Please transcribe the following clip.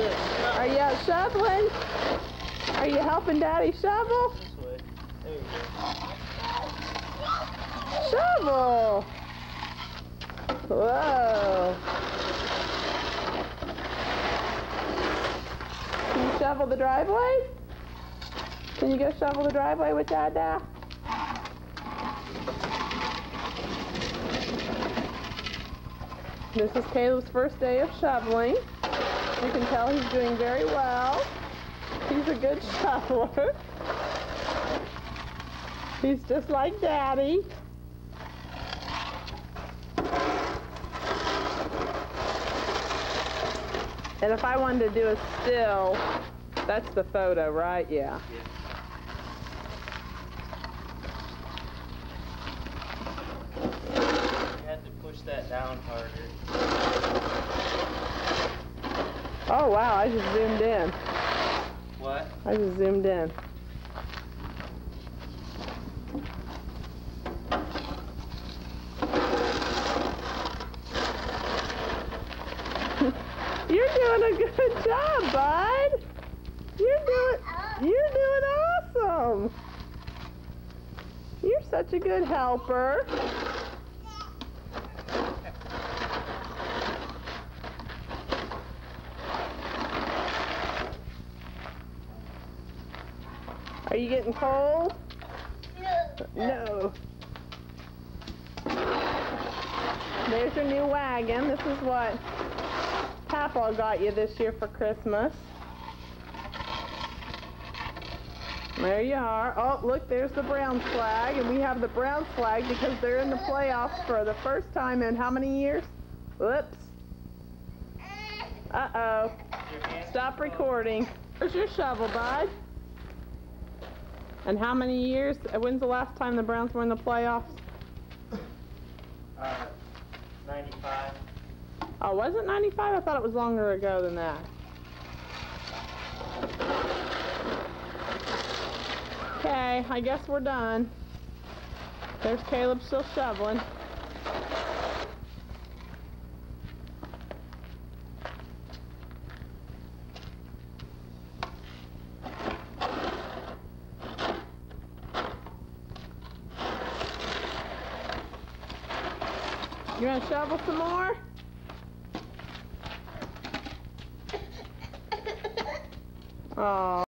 Are you out shoveling? Are you helping Daddy shovel? This way. There you go. Shovel! Whoa! Can you shovel the driveway? Can you go shovel the driveway with Dad now? This is Caleb's first day of shoveling. You can tell he's doing very well. He's a good shoveler. He's just like Daddy. And if I wanted to do a still, that's the photo, right? Yeah. You had to push that down harder. Oh wow, I just zoomed in. What? I just zoomed in. You're doing a good job, bud. You're doing awesome. You're such a good helper. Are you getting cold? No. There's your new wagon. This is what Papa got you this year for Christmas. There you are. Oh, look, there's the Browns flag, and we have the Browns flag because they're in the playoffs for the first time in how many years? Whoops. Uh-oh. Stop recording. Where's your shovel, bud? And how many years? When's the last time the Browns were in the playoffs? 95. Oh, was it 95? I thought it was longer ago than that. Okay, I guess we're done. There's Caleb still shoveling. You want to shovel some more? Oh.